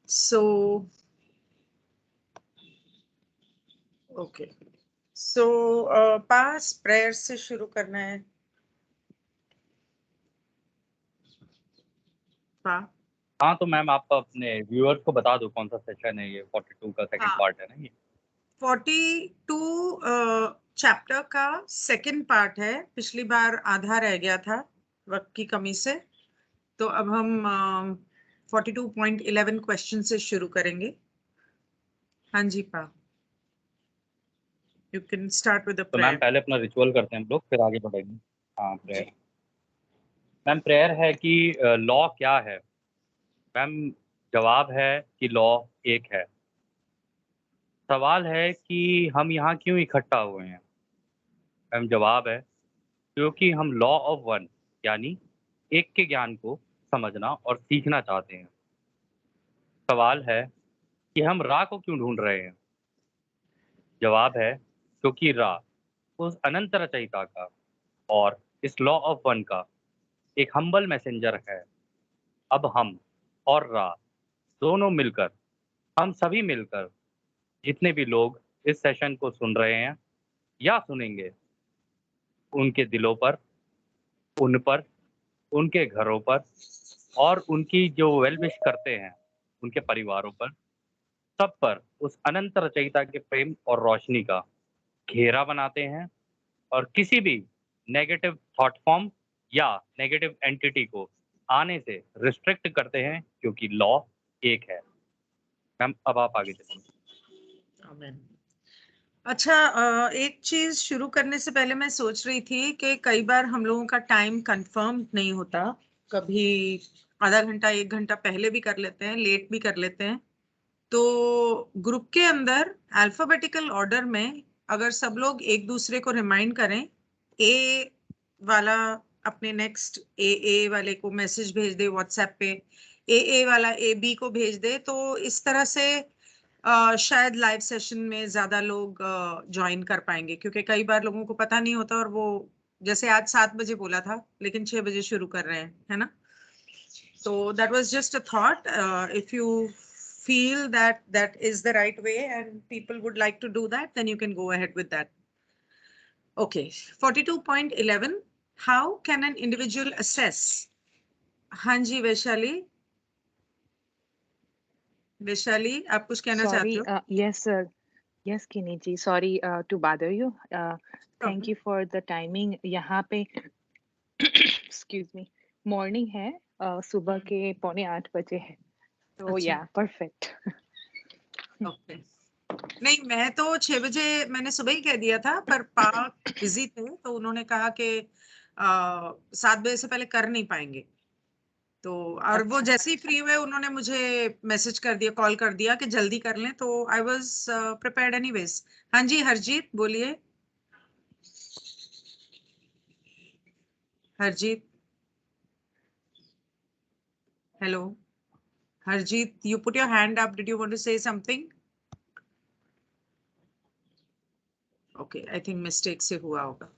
So, okay. So, पास prayer से शुरू करना है. हाँ, तो मैम आप अपने व्यूअर्स को बता दो कौन सा सेशन है ये 42 का सेकंड पार्ट है ना ये. 42 चैप्टर का सेकंड पार्ट है. पिछली बार आधा रह गया था वक्त की कमी से, तो अब हम 42.11 क्वेश्चन से शुरू करेंगे. हाँ जी पा, you can start with the तो मैम प्रेयर. पहले अपना रिचुअल करते हैं हम लोग, फिर आगे बढ़ेंगे. हाँ, प्रेयर. मैम प्रेयर है कि लॉ क्या है. मैम जवाब है कि लॉ एक है. सवाल है कि हम यहाँ क्यों इकट्ठा हुए हैं. मैम जवाब है क्योंकि हम लॉ ऑफ वन यानी एक के ज्ञान को समझना और सीखना चाहते हैं. सवाल है कि हम रा को क्यों ढूंढ रहे हैं. जवाब है क्योंकि रा उस अनंत रचयिता का और इस लॉ ऑफ वन का एक हम्बल मैसेंजर है. अब हम और रा दोनों मिलकर, हम सभी मिलकर, जितने भी लोग इस सेशन को सुन रहे हैं या सुनेंगे, उनके दिलों पर, उन पर, उनके घरों पर और उनकी जो वेल विश करते हैं उनके परिवारों पर, सब पर उस अनंत रचयिता के प्रेम और रोशनी का घेरा बनाते हैं और किसी भी नेगेटिव थॉट फॉर्म या नेगेटिव एंटिटी को आने से रिस्ट्रिक्ट करते हैं क्योंकि लॉ एक है. मैम अब आप आगे चलिए. आमीन. अच्छा, एक चीज शुरू करने से पहले मैं सोच रही थी कि कई बार हम लोगों का टाइम कंफर्म नहीं होता. कभी आधा घंटा 1 घंटा पहले भी कर लेते हैं, लेट भी कर लेते हैं. तो ग्रुप के अंदर अल्फाबेटिकल ऑर्डर में अगर सब लोग एक दूसरे को रिमाइंड करें, ए वाला अपने नेक्स्ट ए वाले को मैसेज भेज दे व्हाट्सएप पे, ए वाला ए बी को भेज दे, तो इस तरह से शायद लाइव सेशन में ज्यादा लोग ज्वाइन कर पाएंगे. क्योंकि कई बार लोगों को पता नहीं होता और वो जैसे आज 7 बजे बोला था लेकिन 6 बजे शुरू कर रहे हैं, है ना. So that was just a thought. If you feel that that is the right way and people would like to do that, then you can go ahead with that. Okay, 42.11. How can an individual assess? Hanji Vaishali. Vaishali, आप कुछ कहना चाहते Sorry, हो? yes, sir. Yes, Kini ji. Sorry to bother you. Thank Problem. you for the timing. यहाँ पे excuse me, morning है. सुबह के 7:45 है. तो अच्छा. yeah, perfect. Okay. नहीं, मैं तो 6 बजे मैंने सुबह ही कह दिया था, पर पा बिजी थे तो उन्होंने कहा कि 7 बजे से पहले कर नहीं पाएंगे. तो और वो अच्छा. जैसे ही फ्री हुए उन्होंने मुझे मैसेज कर दिया, कॉल कर दिया कि जल्दी कर लें, तो आई वाज प्रिपेयर्ड एनीवेज. हाँ जी हरजीत बोलिए. Harjeet, hello. Harjeet, you put your hand up. Did you want to say something? Okay, I think mistake से हुआ होगा.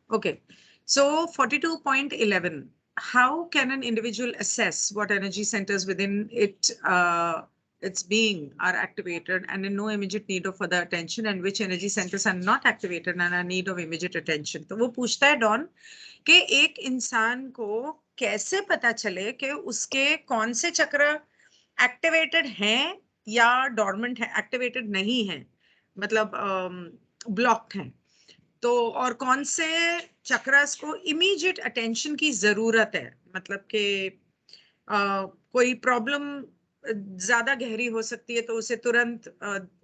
Okay, so 42.11. How can an individual assess what energy centers within its being are activated and in no immediate need of further attention, and which energy centers are not activated and are need of immediate attention? तो वो पूछता है don कि एक इंसान को कैसे पता चले कि उसके कौन से चक्र एक्टिवेटेड हैं या डॉर्मेंट है, एक्टिवेटेड नहीं है, मतलब ब्लॉक्ड हैं. तो और कौन से चक्रास को इमीडिएट अटेंशन की जरूरत है, मतलब कि कोई प्रॉब्लम ज्यादा गहरी हो सकती है तो उसे तुरंत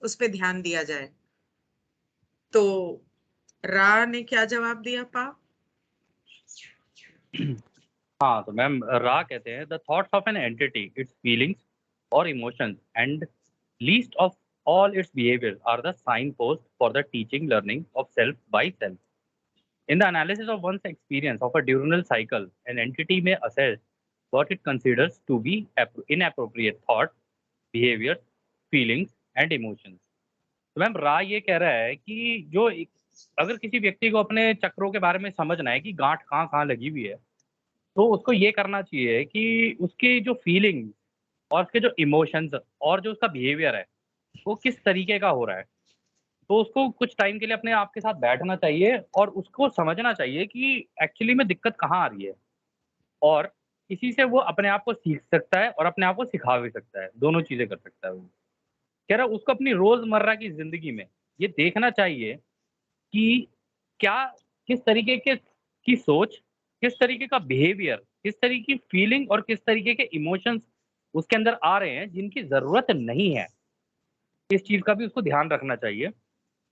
उस पे ध्यान दिया जाए. तो रा ने क्या जवाब दिया पा? हाँ, तो मैम रा कहते हैं the thoughts of an entity, its feelings और emotions and least of all its behaviors are the signpost for the teaching learning of self by self. In the analysis of one's experience of a diurnal cycle, an entity may assess what it considers to be inappropriate thoughts, behaviors, feelings and emotions. तो ma'am रा ये कह रहा है कि अगर किसी व्यक्ति को अपने चक्रों के बारे में समझना है कि गांठ कहाँ कहाँ लगी हुई है, तो उसको ये करना चाहिए कि उसकी जो फीलिंग और उसके जो इमोशंस और जो उसका बिहेवियर है वो किस तरीके का हो रहा है। तो उसको कुछ टाइम के लिए अपने आप के साथ बैठना चाहिए और उसको समझना चाहिए कि एक्चुअली में दिक्कत कहाँ आ रही है, और इसी से वो अपने आप को सीख सकता है और अपने आप को सिखा भी सकता है, दोनों चीज़ें कर सकता है वो। कह रहा उसको अपनी रोज़मर्रा की ज़िंदगी में ये देखना चाहिए कि क्या किस तरीके के की सोच, किस तरीके का बिहेवियर, किस तरीके की फीलिंग और किस तरीके के इमोशंस उसके अंदर आ रहे हैं जिनकी ज़रूरत नहीं है। इस चीज़ का भी उसको ध्यान रखना चाहिए।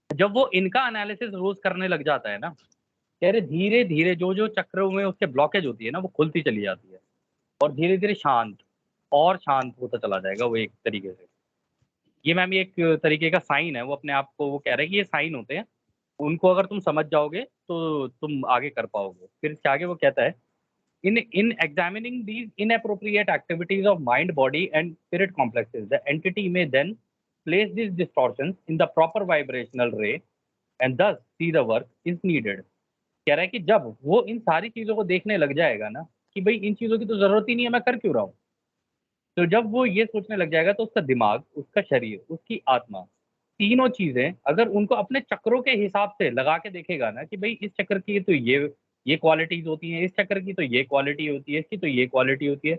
जब वो इनका एनालिसिस रोज़ करने लग जाता है ना, कह रहे धीरे-धीरे जो-जो चक्रों में उसके ब्लॉकेज होती है ना, वो खुलती चली जाती है और धीरे-धीरे शांत और शांत होता चला जाएगा वो एक तरीके से। ये मैम ये एक तरीके का साइन है, वो अपने आप को वो कह रहे हैं कि ये साइन होते हैं, उनको अगर तुम समझ जाओगे तो तुम आगे कर पाओगे। फिर इसके आगे वो कहता है, in examining these inappropriate activities of mind, body and spirit complexes, the entity may then place these distortions in the proper vibrational ray and thus see the work is needed। कह रहा है कि जब वो इन सारी चीज़ों को देखने लग जाएगा ना कि भई इन चीज़ों की तो ज़रूरत ही नहीं है, मैं कर क्यों रहा हूँ? तो जब वो ये सोचने लग जाएगा तो उसका दिमाग, उसका शरीर, उसकी आत्मा, तीनों चीज़ें अगर उनको अपने चक्रों के हिसाब से लगा के देखेगा ना कि भई इस चक्र की तो ये क्वालिटीज़ होती हैं, इस चक्र की तो ये क्वालिटी होती है, इसकी तो ये क्वालिटी होती है।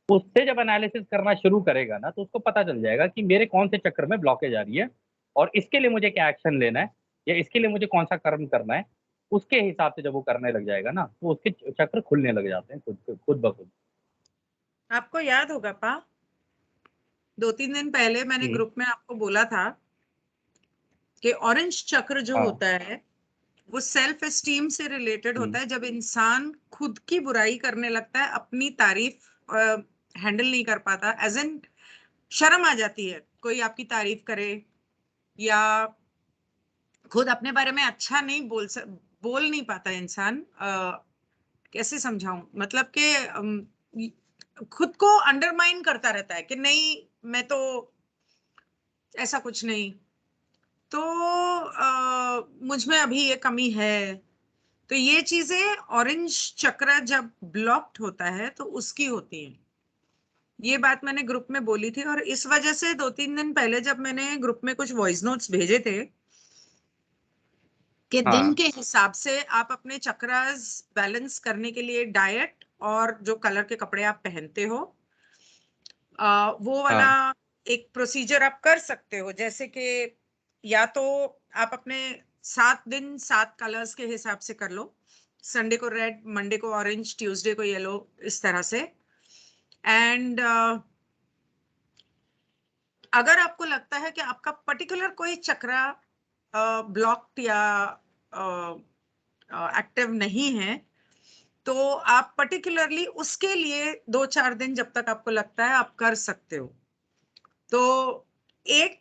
उससे जब एनालिसिस करना शुरू करेगा ना तो उसको पता चल जाएगा कि मेरे कौन से चक्र में ब्लॉकेज आ रही है और इसके लिए मुझे क्या एक्शन लेना है या इसके लिए मुझे कौन सा कर्म करना है। उसके हिसाब से जब वो करने लग जाएगा ना तो उसके चक्र खुलने लग जाते हैं खुद ब खुद। आपको याद होगा पा 2-3 दिन पहले मैंने जी। ग्रुप में आपको बोला था कि ऑरेंज चक्र जो हाँ। होता है वो सेल्फ एस्टीम से रिलेटेड हुँ। होता है। जब इंसान खुद की बुराई करने लगता है, अपनी तारीफ हैंडल नहीं कर पाता, एज एन शर्म आ जाती है कोई आपकी तारीफ करे, या खुद अपने बारे में अच्छा नहीं बोल नहीं पाता इंसान। कैसे समझाऊं, मतलब कि खुद को अंडरमाइन करता रहता है कि नहीं, मैं तो ऐसा कुछ नहीं, तो मुझ में अभी ये कमी है। तो ये चीजें ऑरेंज चक्र जब ब्लॉक्ड होता है तो उसकी होती है। ये बात मैंने ग्रुप में बोली थी और इस वजह से 2-3 दिन पहले जब मैंने ग्रुप में कुछ वॉइस नोट्स भेजे थे कि दिन हाँ। के हिसाब से आप अपने चक्रास बैलेंस करने के लिए डाइट और जो कलर के कपड़े आप पहनते हो, वो वाला हाँ। एक प्रोसीजर आप कर सकते हो। जैसे कि या तो आप अपने 7 दिन 7 कलर्स के हिसाब से कर लो, संडे को रेड, मंडे को ऑरेंज, ट्यूसडे को येलो, इस तरह से। एंड अगर आपको लगता है कि आपका पर्टिकुलर कोई चक्रा ब्लॉक्ड या एक्टिव नहीं है, तो आप पर्टिकुलरली उसके लिए 2-4 दिन जब तक आपको लगता है आप कर सकते हो। तो एक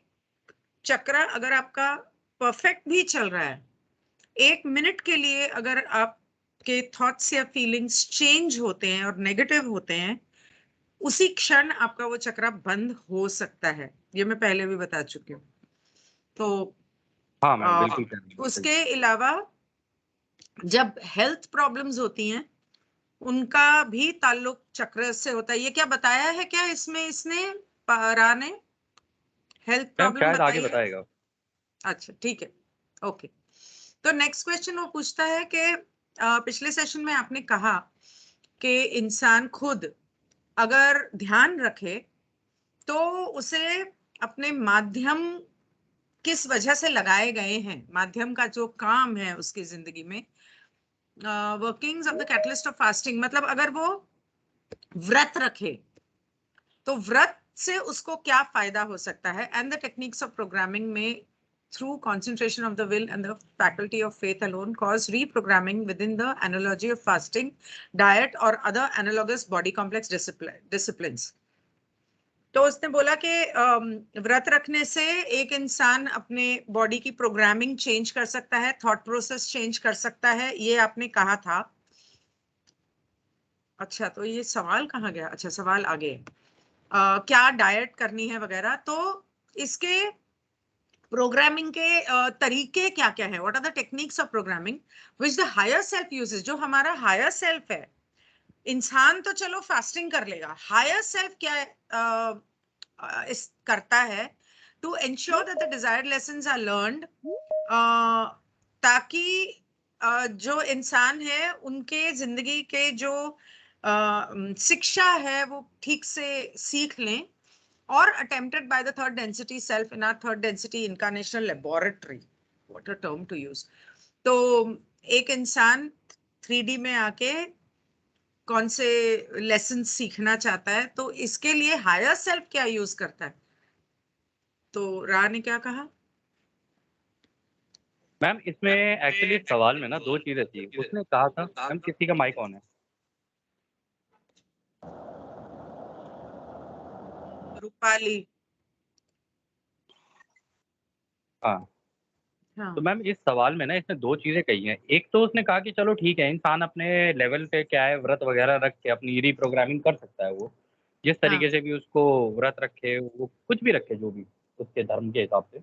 चक्रा अगर आपका परफेक्ट भी चल रहा है, 1 मिनट के लिए अगर आपके थॉट्स या फीलिंग्स चेंज होते हैं और नेगेटिव होते हैं, उसी क्षण आपका वो चक्रा बंद हो सकता है। ये मैं पहले भी बता चुकी हूँ। तो हाँ मैम, अ, बिल्कुल कह रही हैं, सही। उसके अलावा जब हेल्थ प्रॉब्लम्स होती हैं, उनका भी ताल्लुक चक्र से होता है। ये क्या बताया है क्या इसमें इसने, पारा ने हेल्थ मैम प्रॉब्लम शायद आगे बताई है? बताएगा। अच्छा, ठीक है, ओके। तो नेक्स्ट क्वेश्चन वो पूछता है कि पिछले सेशन में आपने कहा कि इंसान खुद अगर ध्यान रखे तो उसे अपने माध्यम किस वजह से लगाए गए हैं, माध्यम का जो काम है उसकी जिंदगी में, workings of the catalyst of fasting, मतलब अगर वो व्रत रखे तो व्रत से उसको क्या फायदा हो सकता है, and the techniques of programming में through concentration of the will and the faculty of faith alone cause reprogramming within the analogy of fasting, diet or other analogous body complex disciplines। तो उसने बोला कि व्रत रखने से एक इंसान अपने बॉडी की प्रोग्रामिंग चेंज कर सकता है, थॉट प्रोसेस चेंज कर सकता है, ये आपने कहा था। अच्छा, तो ये सवाल कहाँ गया? अच्छा, सवाल आगे क्या डाइट करनी है वगैरह। तो इसके प्रोग्रामिंग के तरीके क्या क्या है, what are the techniques of programming which the higher self uses. जो हमारा हायर सेल्फ है, इंसान तो चलो फास्टिंग कर लेगा, हायर सेल्फ क्या इस करता है to ensure that the desired lessons are learned, ताकि जो इंसान है उनके जिंदगी के जो शिक्षा है वो ठीक से सीख लें, और attempted by the third density self in our third density incarnational laboratory, what a term to use. तो एक इंसान 3D में आके कौन से लेसन सीखना चाहता है, तो इसके लिए हायर सेल्फ क्या यूज करता है? तो रा ने क्या कहा? मैम इसमें एक्चुअली सवाल में ना दो चीजें थी। उसने कहा था, मैम किसी का माइक ऑन है? रूपाली। हाँ, हाँ तो मैम इस सवाल में ना इसने दो चीजें कही हैं। एक तो उसने कहा कि चलो ठीक है, इंसान अपने लेवल पे क्या है व्रत वगैरह रख के अपनी रीप्रोग्रामिंग कर सकता है, वो जिस हाँ तरीके से भी उसको व्रत रखे, वो कुछ भी रखे जो भी उसके धर्म के हिसाब से।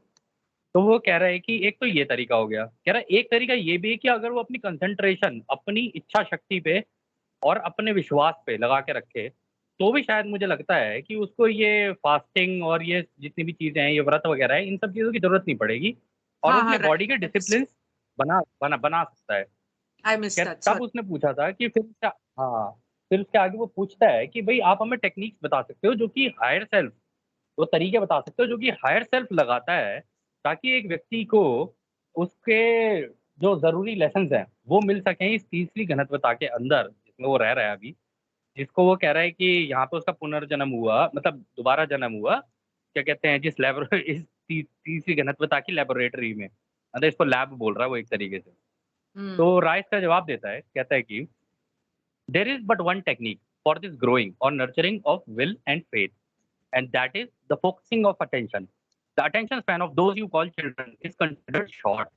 तो वो कह रहा है कि एक तो ये तरीका हो गया, कह रहा है एक तरीका ये भी है कि अगर वो अपनी कंसंट्रेशन अपनी इच्छा शक्ति पे और अपने विश्वास पे लगा के रखे, तो भी शायद मुझे लगता है कि उसको ये फास्टिंग और ये जितनी भी चीज़ें हैं, ये व्रत वगैरह है, इन सब चीज़ों की ज़रूरत नहीं पड़ेगी और वो हाँ अपने हाँ, बॉडी के राइट। डिसिप्लिन बना सकता है। आई मिस खैर दैट, तब सॉरी। उसने पूछा था कि फिर क्या, हाँ, फिर उसके आगे वो पूछता है कि भई आप हमें टेक्निक्स बता सकते हो जो कि हायर सेल्फ, वो तरीके बता सकते हो जो कि हायर सेल्फ लगाता है, ताकि एक व्यक्ति को उसके जो ज़रूरी लेसन्स हैं, वो मिल सकें इस तीसरी घनत्वता के अंदर, जिसमें वो रह रहा है अभी। जिसको वो कह रहा है कि यहाँ पे उसका पुनर्जन्म हुआ, मतलब दोबारा जन्म हुआ, क्या कहते हैं, जिस लैबोर इस तीसरी घनत्वता की लैबोरेटरी में, मतलब इसको लैब बोल रहा है वो एक तरीके से। हम्म। तो राय इसका जवाब देता है, कहता है कि there is but one technique for this growing और nurturing of will and faith, and that is the focusing of attention. The attention span of those you call children is considered short.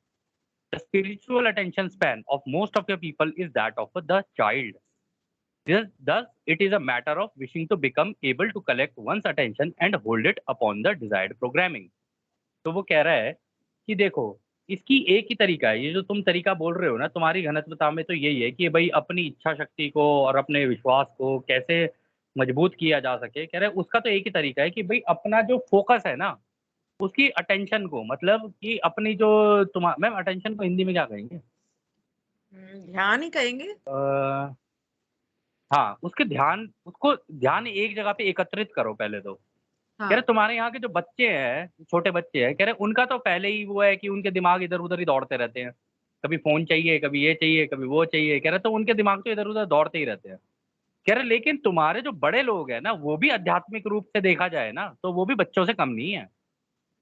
The spiritual attention span of most of your people is that of the child. Thus, it is a matter of wishing to become able to collect one's attention and hold it upon the desired programming. तो वो कह रहा है कि देखो, इसकी एक ही तरीका है, ये जो तुम तरीका बोल रहे हो ना तुम्हारी घनत्वता में, तो यही है कि भाई अपनी इच्छा शक्ति को और अपने विश्वास को कैसे मजबूत किया जा सके। कह रहे हैं उसका तो एक ही तरीका है कि भाई अपना जो फोकस है ना, उसकी अटेंशन को, मतलब कि अपनी जो मैम अटेंशन को हिंदी में क्या कहेंगे? ध्यान ही कहेंगे। अ, हाँ, उसको ध्यान एक जगह पे एकत्रित करो पहले तो। कह रहे हाँ तुम्हारे यहाँ के जो बच्चे हैं, छोटे बच्चे हैं, कह रहे उनका तो पहले ही वो है कि उनके दिमाग इधर-उधर ही दौड़ते रहते हैं। कभी फ़ोन चाहिए, कभी ये चाहिए, कभी वो चाहिए। कह रहे तो उनके दिमाग तो इधर-उधर दौड़ते ही रहते हैं। कह रहे लेकिन तुम्हारे जो बड़े लोग हैं ना, वो भी आध्यात्मिक रूप से देखा जाए ना, तो वो भी बच्चों से कम नहीं है।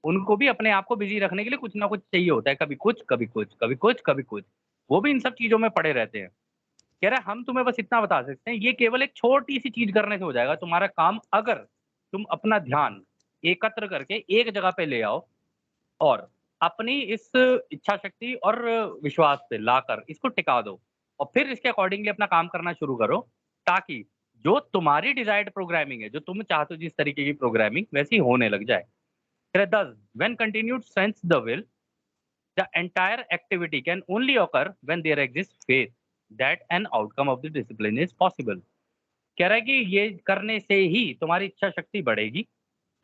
उनको भी अपने आप को बिज़ी रखने के लिए कुछ ना कुछ चाहिए होता है, कभी कुछ, कभी कुछ, कभी कुछ, कभी कुछ। वो भी इन सब चीज़ों में पड़े रहते हैं। कह रहा है हम तुम्हें बस इतना बता सकते हैं, ये केवल एक छोटी-सी चीज़ करने से हो जाएगा तुम्हारा काम, अगर तुम अपना ध्यान एकत्र करके एक जगह पे ले आओ और अपनी इस इच्छा शक्ति और विश्वास पे लाकर इसको टिका दो और फिर इसके अकॉर्डिंगली अपना काम करना शुरू करो, ताकि जो तुम्हारी डिज़ायर्ड प्रोग्रामिंग है, जो तुम चाहते हो जिस तरीके की प्रोग्रामिंग, वैसी होने लग जाए। कह रहे thus when continued sense the will, the entire activity can only occur when there exists faith that an outcome of the discipline is possible. कह रहा है कि ये करने से ही तुम्हारी इच्छा शक्ति बढ़ेगी,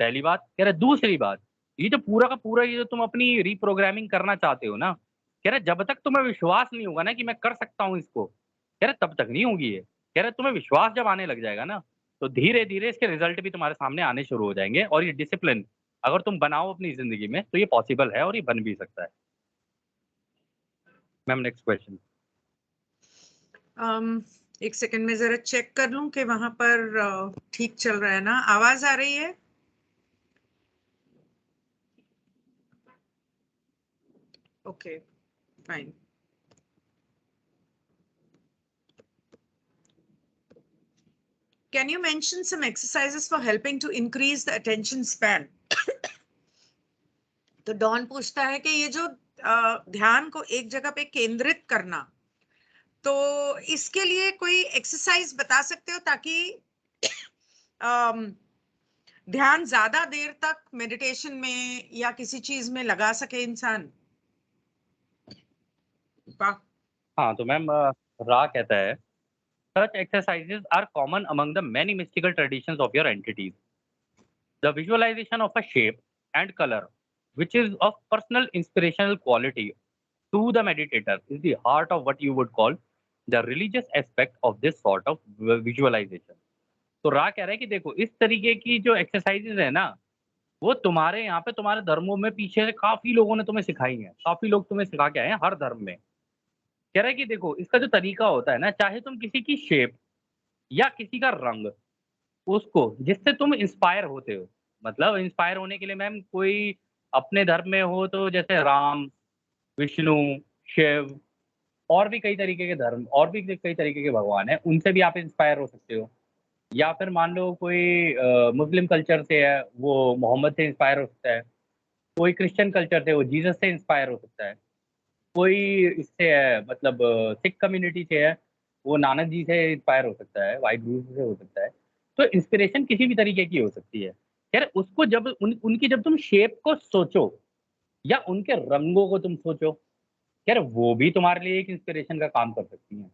पहली बात। कह रहा है दूसरी बात, ये जो पूरा का पूरा ये जो तुम अपनी रीप्रोग्रामिंग करना चाहते हो ना, कह रहा है जब तक तुम्हें विश्वास नहीं होगा ना कि मैं कर सकता हूँ इसको, कह रहा है तब तक नहीं होगी ये। कह रहा है तुम्हें विश्वास जब आने लग जाएगा ना, तो धीरे-धीरे इसके रिज़ल्ट भी तुम्हारे सामने आने शुरू हो जाएँगे और ये डिसिप्लिन अगर तुम बनाओ अपनी ज़िंदगी में, तो ये पॉसिबल है और ये बन भी सकता है। Ma'am next question. एक सेकंड में जरा चेक कर लूं कि वहां पर ठीक चल रहा है ना, आवाज आ रही है? Okay, fine. Can you mention some exercises for helping to increase the attention span? तो डॉन पूछता है कि ये जो ध्यान को एक जगह पे केंद्रित करना, तो इसके लिए कोई एक्सरसाइज बता सकते हो ताकि अम, ध्यान ज्यादा देर तक मेडिटेशन में या किसी चीज में लगा सके इंसान? वाह। हाँ, तो मैम रा कहता है such exercises are common among the many mystical traditions of your entities. The visualization of a shape and color, which is of personal inspirational quality to the meditator, is the heart of what you would call the religious aspect of this sort of visualization. तो रा कह रहा है कि देखो इस तरीके की जो एक्सरसाइजेज है ना, वो तुम्हारे यहाँ पे तुम्हारे धर्मों में पीछे से काफ़ी लोगों ने तुम्हें सिखाई हैं, काफ़ी लोग तुम्हें सिखा के आए हैं हर धर्म में। कह रहा है कि देखो इसका जो तरीका होता है ना, चाहे तुम किसी की शेप या किसी का रंग उसको जिससे तुम इंस्पायर होते हो, मतलब इंस्पायर होने के लिए मैम कोई अपने धर्म में हो तो जैसे राम, विष्णु, शिव और भी कई तरीके के धर्म और भी कई तरीके के भगवान हैं, उनसे भी आप इंस्पायर हो सकते हो। या फिर मान लो कोई मुस्लिम कल्चर से है, वो मोहम्मद से इंस्पायर हो सकता है। कोई क्रिश्चियन कल्चर से वो जीसस से इंस्पायर हो सकता है। कोई इससे है मतलब सिख कम्युनिटी से है, वो नानक जी से इंस्पायर हो सकता है, वाहिगुरु से हो सकता है। तो इंस्पिरेशन किसी भी तरीके की हो सकती है। यार उसको जब उनकी जब तुम शेप को सोचो या उनके रंगों को तुम सोचो, यार वो भी तुम्हारे लिए एक इंस्पिरेशन का काम कर सकती हैं।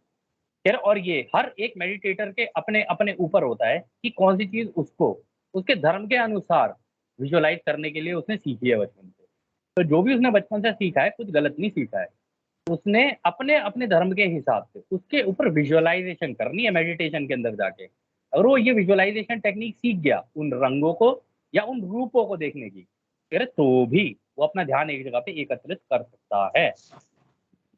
यार और ये हर एक मेडिटेटर के अपने ऊपर होता है कि कौन-सी चीज़ उसको, उसके धर्म के अनुसार विजुअलाइज़ करने के लिए उसने सीखी है बचपन से। तो जो भी उसने बचपन से सीखा है, कुछ गलत नहीं सीखा है। उसने अपने धर्म के हिसाब से उसके ऊपर विजुअलाइज़ेशन करनी है मेडिटेशन के अंदर जाके। अगर वो ये विजुअलाइज़ेशन टेक्नीक सीख गया, उन रंगों को या उन रूपों को देखने की, फिर तो भी वो अपना ध्यान एक जगह पे एकत्रित कर सकता है।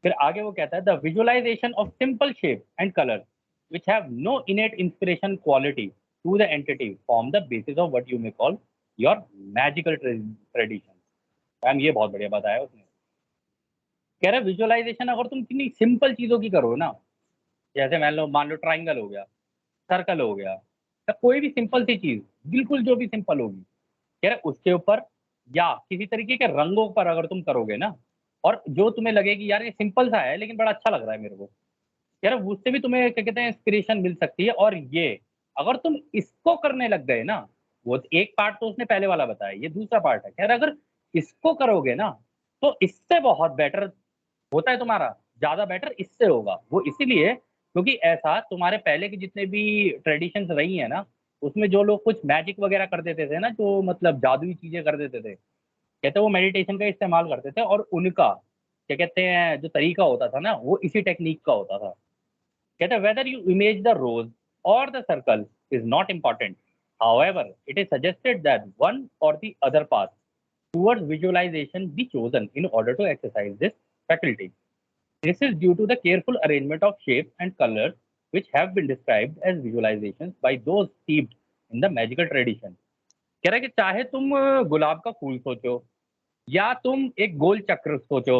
फिर आगे वो कहता है the visualization of simple shape and colour which have no innate inspiration quality to the entity form the basis of what you may call your magical tradition. Ma'am ये बहुत बढ़िया बताया उसने। कह रहा है विजुअलाइज़ेशन अगर तुम कितनी सिंपल चीज़ों की करो ना, जैसे मान लो ट्रायंगल हो गया, सर्कल हो गया, या कोई भी सिंपल सी चीज़, बिल्कुल जो भी सिंपल होगी, कह रहा है उसके ऊपर या किसी तरीके के रंगों पर अगर तुम करोगे ना, और जो तुम्हें लगे कि यार ये सिंपल सा है लेकिन बड़ा अच्छा लग रहा है मेरे को, कह रहा है उससे भी तुम्हें क्या कहते हैं इंस्पिरेशन मिल सकती है। और ये अगर तुम इसको करने लग गए ना, वो एक पार्ट तो उसने पहले वाला बताया, ये दूसरा पार्ट है। कह रहा है अगर इसको करोगे ना, तो इससे बहुत बेटर होता है तुम्हारा, ज़्यादा बेटर इससे होगा। वो इसीलिए क्योंकि ऐसा तुम्हारे पहले के जितने भी ट्रेडिशंस रही हैं ना, उसमें जो लोग कुछ मैजिक वगैरह कर देते थे ना, जो मतलब जादुई चीज़ें कर देते थे, कहते हैं वो मेडिटेशन का इस्तेमाल करते थे और उनका क्या कहते हैं जो तरीका होता था ना, वो इसी टेक्नीक का होता था। कहते हैं वेदर यू इमेज द रोज और the circle is not important, however it is suggested that one or the other path towards visualization be chosen in order to exercise this faculty. This is due to the careful arrangement of shapes and colors which have been described as visualizations by those steeped in the magical tradition. कह रहा है कि चाहे तुम गुलाब का फूल सोचो या तुम एक गोल चक्र सोचो,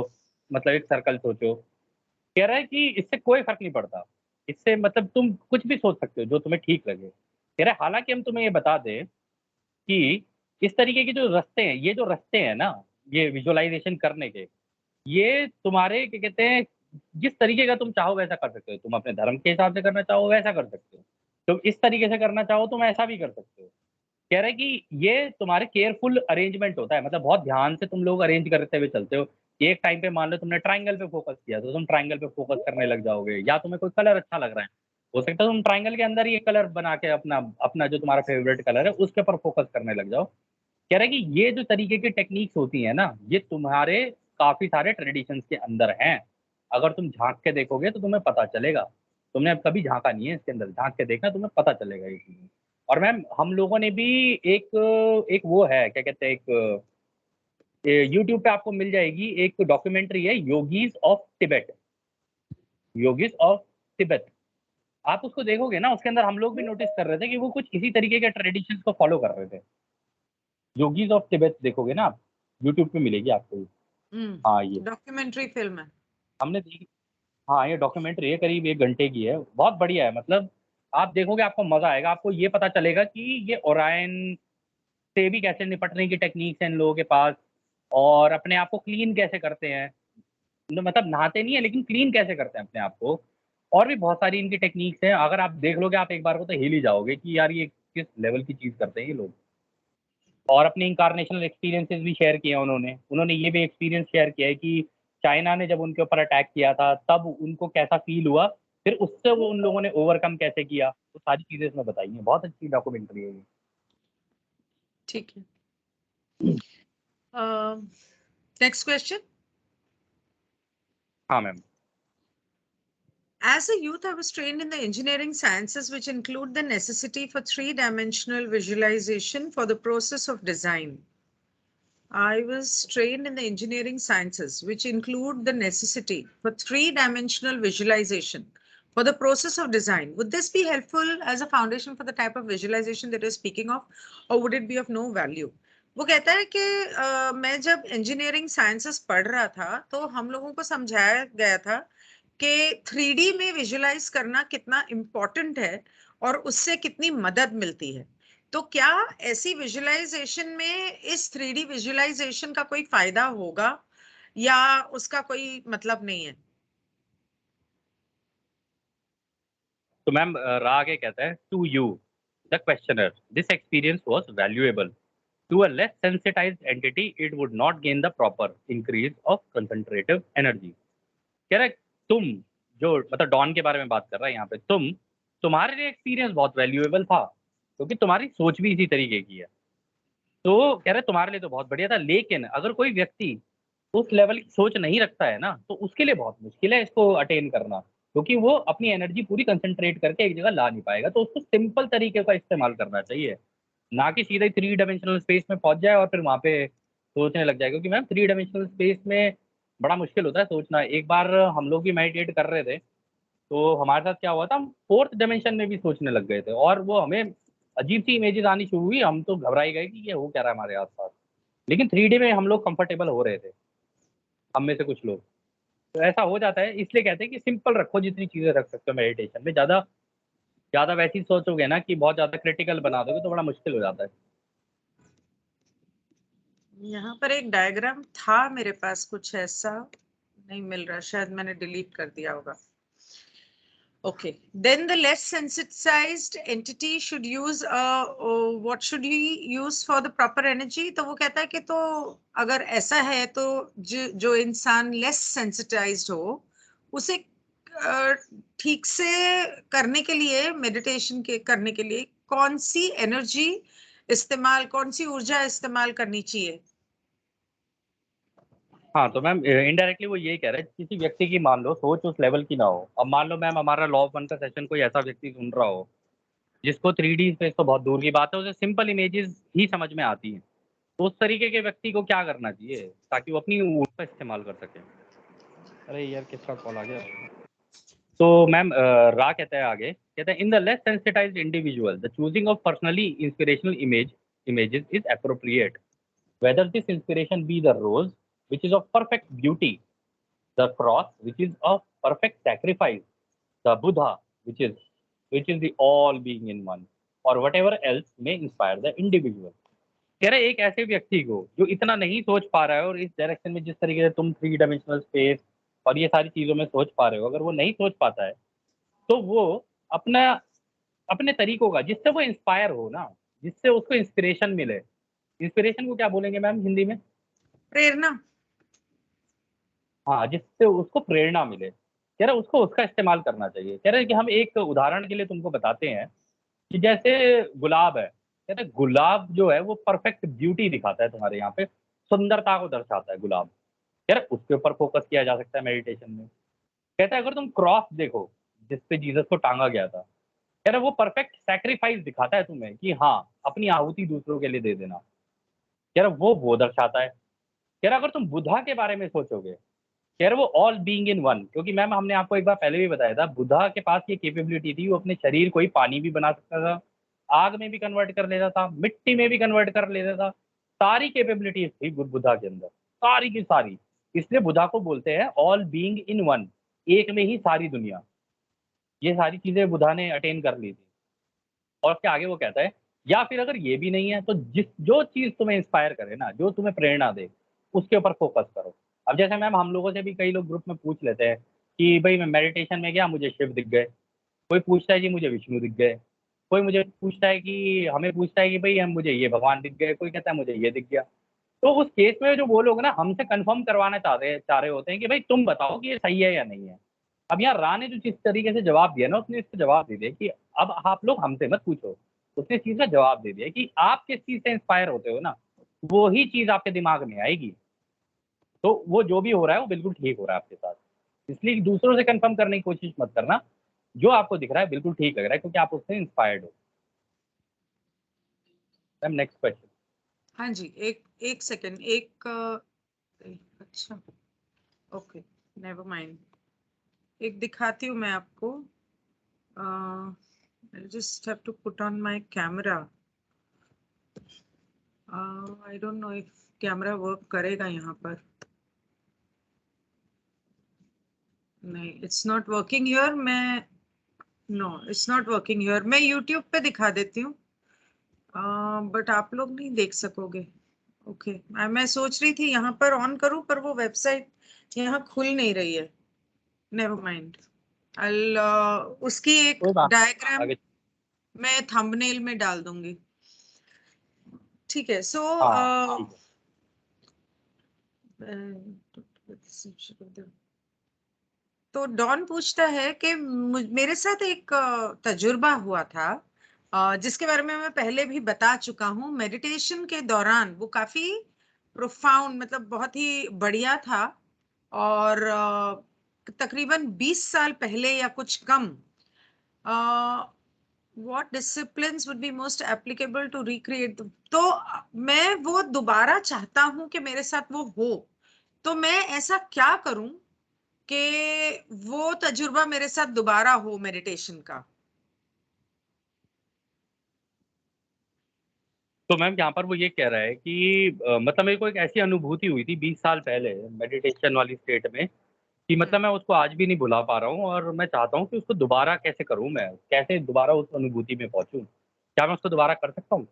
मतलब एक सर्कल सोचो, कह रहा है कि इससे कोई फ़र्क नहीं पड़ता। इससे मतलब तुम कुछ भी सोच सकते हो जो तुम्हें ठीक लगे। कह रहा है हालाँकि हम तुम्हें ये बता दें कि इस तरीके के जो रास्ते हैं, ये जो रास्ते हैं ना, ये विज़ुअलाइज़ेशन करने के, ये तुम्हारे क्या कहते हैं, जिस तरीके का तुम चाहो वैसा कर सकते हो। तुम अपने धर्म के हिसाब से करना चाहो वैसा कर सकते हो। तुम इस तरीके से करना चाहो तुम ऐसा भी कर सकते हो। कह रहा है कि ये तुम्हारे केयरफुल अरेंजमेंट होता है, मतलब बहुत ध्यान से तुम लोग अरेंज करते हुए चलते हो। कि एक टाइम पे मान लो तुमने ट्रायंगल पे फोकस किया तो तुम ट्रायंगल पे फोकस करने लग जाओगे, या तुम्हें कोई कलर अच्छा लग रहा है, हो सकता है तुम ट्रायंगल के अंदर ही एक कलर बना के अपना अपना जो तुम्हारा फेवरेट कलर है उसके ऊपर फोकस करने लग जाओ। कह रहा है कि ये जो तरीके की टेक्निक्स होती है ना, ये तुम्हारे काफी सारे ट्रेडिशंस के अंदर हैं। अगर तुम झांक के देखोगे तो तुम्हें पता चलेगा। तुमने अब कभी झांका नहीं है इसके अंदर, झांक के देखना तुम्हें पता चलेगा ये चीज़ें। और मैम हम लोगों ने भी एक एक वो है क्या कहते हैं, एक यूट्यूब पे आपको मिल जाएगी, एक डॉक्यूमेंट्री है yogis of Tibet, yogis of Tibet. आप उसको देखोगे ना, उसके अंदर हम लोग भी नोटिस कर रहे थे कि वो कुछ इसी तरीके के ट्रेडिशंस को फॉलो कर रहे थे। योगीज ऑफ तिब्बत देखोगे ना आप, यूट्यूब पे मिलेगी आपको ये। हाँ ये डॉक्यूमेंट्री फिल्म है। हमने देखी। हाँ ये डॉक्यूमेंट्री है, करीब 1 घंटे की है, बहुत बढ़िया है। मतलब आप देखोगे आपको मजा आएगा, आपको ये पता चलेगा कि ये ओरायन से भी कैसे निपटने की टेक्निक्स हैं इन लोगों के पास, और अपने आप को क्लीन कैसे करते हैं। मतलब नहाते नहीं है लेकिन क्लीन कैसे करते हैं अपने आप को। और भी बहुत सारी इनकी टेक्निक्स हैं, अगर आप देख लोगे आप एक बार को तो हिल ही जाओगे कि यार ये किस लेवल की चीज़ करते हैं ये लोग। और अपने इनकार्नेशनल एक्सपीरियंसेस भी शेयर किए हैं उन्होंने। उन्होंने ये भी एक्सपीरियंस शेयर किया है कि चाइना ने जब उनके ऊपर अटैक किया था तब उनको कैसा फ़ील हुआ, फिर उससे वो उन लोगों ने ओवरकम कैसे किया, वो सारी चीज़ें इसमें बताई हैं। बहुत अच्छी डॉक्यूमेंट्री है ये। ठीक है. Next question. हाँ ma'am. As a youth, I was trained in the engineering sciences, which include the necessity for three-dimensional visualization for the process of design. I was trained in the engineering sciences, which include the necessity for three-dimensional visualization for the process of design. Would this be helpful as a foundation for the type of visualization that you're speaking of, or would it be of no value? वो कहता है कि मैं जब engineering sciences पढ़ रहा था, तो हम लोगों को समझाया गया था कि 3D में विजुलाइज करना कितना इम्पोर्टेंट है और उससे कितनी मदद मिलती है. तो क्या ऐसी विजुलाइजेशन में इस 3D विजुलाइजेशन का कोई फायदा होगा या उसका कोई मतलब नहीं है? तो मैम रा आगे कहता है to you the questioner this experience was valuable to a less sensitized entity it would not gain the proper increase of concentrative energy. कह रहा है तुम जो मतलब डॉन के बारे में बात कर रहा है यहाँ पे, तुम्हारे लिए एक्सपीरियंस बहुत वैल्यूएबल था क्योंकि तुम्हारी सोच भी इसी तरीके की है. तो कह रहे तुम्हारे लिए तो बहुत बढ़िया था, लेकिन अगर कोई व्यक्ति उस लेवल की सोच नहीं रखता है ना, तो उसके लिए बहुत मुश्किल है इसको अटेन करना, क्योंकि वो अपनी एनर्जी पूरी कंसंट्रेट करके एक जगह ला नहीं पाएगा. तो उसको सिंपल तरीके का इस्तेमाल करना चाहिए, ना कि सीधे 3 डायमेंशनल स्पेस में पहुंच जाए और फिर वहाँ पे सोचने लग जाए, क्योंकि मैम 3 डायमेंशनल स्पेस में बड़ा मुश्किल होता है सोचना. एक बार हम लोग भी मेडिटेट कर रहे थे, तो हमारे साथ क्या हुआ था, हम 4th डायमेंशन में भी सोचने लग गए थे और वो हमें अजीब सी इमेजेस आनी शुरू हुई. हम तो घबरा ही गए कि ये हो क्या रहा है हमारे आसपास, लेकिन 3D में हम लोग कंफर्टेबल हो रहे थे, हम में से कुछ लोग. तो ऐसा हो जाता है, इसलिए कहते हैं कि सिंपल रखो, जितनी चीज़ें रख सकते हो मेडिटेशन में. ज़्यादा ज़्यादा वैसी सोचोगे ना कि बहुत ज़्यादा क्रिटिकल बना दोगे तो बड़ा मुश्किल हो जाता है. यहाँ पर एक डायग्राम था मेरे पास, कुछ ऐसा नहीं मिल रहा, शायद मैंने डिलीट कर दिया होगा. Okay, then the less sensitized entity should use what should he use for the proper energy? तो वो कहता है कि तो अगर ऐसा है तो जो इंसान less sensitized हो, उसे ठीक से करने के लिए, मेडिटेशन के करने के लिए कौन सी एनर्जी इस्तेमाल, कौन सी ऊर्जा इस्तेमाल करनी चाहिए? हाँ, तो मैम इनडायरेक्टली वो यही कह रहे हैं, किसी व्यक्ति की मान लो सोच उस लेवल की ना हो. अब मान लो मैम हमारा लॉ ऑफ वन का सेशन कोई ऐसा व्यक्ति सुन रहा हो जिसको 3D स्पेस तो बहुत दूर की बात है, उसे सिंपल इमेजेस ही समझ में आती हैं, तो उस तरीके के व्यक्ति को क्या करना चाहिए ताकि वो अपनी ऊर्जा का इस्तेमाल कर सके. अरे यार किसका कॉल आ गया. तो मैम रा कहता है आगे, कहता है in the less sensitised individual the choosing of personally inspirational images is appropriate, whether this inspiration be the rose which is of perfect beauty, the cross which is of perfect sacrifice, the Buddha which is the all being in one, or whatever else may inspire the individual. कह रहे एक ऐसे व्यक्ति को जो इतना नहीं सोच पा रहा है और इस डायरेक्शन में जिस तरीके से तुम 3 डायमेंशनल स्पेस और ये सारी चीज़ों में सोच पा रहे हो, अगर वो नहीं सोच पाता है तो वो अपना अपने तरीकों का, जिससे वो इंस्पायर हो ना, जिससे उसको इंस्पिरेशन मिले. इंस्पिरेशन को क्या बोलेंगे मैम हिंदी में? प्रेरणा. हाँ, जिससे उसको प्रेरणा मिले. कह रहे उसको उसका इस्तेमाल करना चाहिए. कह रहे कि हम एक उदाहरण के लिए तुमको बताते हैं कि जैसे गुलाब है, कहते हैं गुलाब जो है वो परफेक्ट ब्यूटी दिखाता है तुम्हारे यहाँ पे, सुंदरता को दर्शाता है गुलाब. कह रहे उसके ऊपर फोकस किया जा सकता है मेडिटेशन में. कहता है अगर तुम क्रॉस देखो जिस पे जीसस को टांगा गया था, कह रहा वो परफेक्ट सैक्रिफाइस दिखाता है तुम्हें कि हाँ अपनी आहुति दूसरों के लिए दे देना. कह रहा वो दर्शाता है. कह रहा अगर तुम बुद्धा के बारे में सोचोगे, कह रहे वो ऑल बीइंग इन वन, क्योंकि मैम हमने आपको एक बार पहले भी बताया था, बुद्धा के पास ये कैपेबिलिटी थी, वो अपने शरीर को ही पानी भी बना सकता था, आग में भी कन्वर्ट कर लेता था, मिट्टी में भी कन्वर्ट कर लेता था. सारी कैपेबिलिटीज थी बुद्धा के अंदर, सारी की सारी. इसलिए बुद्धा को बोलते हैं ऑल बीइंग इन वन, एक में ही सारी दुनिया. ये सारी चीजें बुद्धा ने अटेन कर ली थी. और उसके आगे वो कहता है या फिर अगर ये भी नहीं है तो जो चीज तुम्हें इंस्पायर करे ना, जो तुम्हें प्रेरणा दे, उसके ऊपर फोकस करो. अब जैसे मैम हम लोगों से भी कई लोग ग्रुप में पूछ लेते हैं कि भाई मैं मेडिटेशन में गया मुझे शिव दिख गए, कोई पूछता है जी मुझे विष्णु दिख गए, कोई मुझे पूछता है कि हमें पूछता है कि भाई हम मुझे ये भगवान दिख गए, कोई कहता है मुझे ये दिख गया. तो उस केस में जो वो लोग ना हमसे कंफर्म करवाना चाह रहे होते हैं कि भाई तुम बताओ कि ये सही है या नहीं है. अब यहाँ रा ने जो जिस तरीके से जवाब दिया ना, उसने इसको जवाब दे दिया कि अब आप लोग हमसे मत पूछो, उसने इस चीज़ का जवाब दे दिया कि आप किस चीज़ से इंस्पायर होते हो ना, वो ही चीज़ आपके दिमाग में आएगी। तो वो जो भी हो रहा है वो बिल्कुल ठीक हो रहा है आपके साथ। इसलिए दूसरों से कन्फर्म करने की कोशिश मत करना, जो आपको दिख रहा है बिल्कुल ठीक लग रहा है क्योंकि आप उससे इंस्पायर्ड हो। Ma'am next question. हाँ जी, एक सेकंड, अच्छा, ओके, नेवर माइंड, एक दिखाती हूँ मैं आपको। I just have to put on my camera. I don't know if camera work करेगा यहाँ पर। नहीं, it's not working here. No, it's not working here. मैं यूट्यूब पे दिखा देती हूँ, बट आप लोग नहीं देख सकोगे। ओके, मैं सोच रही थी यहाँ पर ऑन करूँ, पर वो वेबसाइट यहाँ खुल नहीं रही है। नेवर माइंड, उसकी एक कोई बात डायग्राम आगे। मैं थंबनेल में डाल दूंगी। ठीक है, सो हाँ ठीक है। तो डॉन पूछता है कि मेरे साथ एक तजुर्बा हुआ था, जिसके बारे में मैं पहले भी बता चुका हूँ। मेडिटेशन के दौरान वो काफी प्रोफाउंड, मतलब बहुत ही बढ़िया था। और तकरीबन 20 साल पहले या कुछ कम, what disciplines would be most applicable to recreate तो मैं वो दोबारा चाहता हूं कि मेरे साथ वो हो। तो मैं ऐसा क्या करूं कि वो तजुर्बा मेरे साथ दोबारा हो मेडिटेशन का। तो मैम यहाँ पर वो ये कह रहा है कि मतलब मेरे को एक ऐसी अनुभूति हुई थी 20 साल पहले मेडिटेशन वाली स्टेट में कि मतलब मैं उसको आज भी नहीं भुला पा रहा हूँ और मैं चाहता हूँ कि उसको दोबारा कैसे करूँ, मैं कैसे दोबारा उस अनुभूति में पहुँचूँ, क्या मैं उसको दोबारा कर सकता हूँ?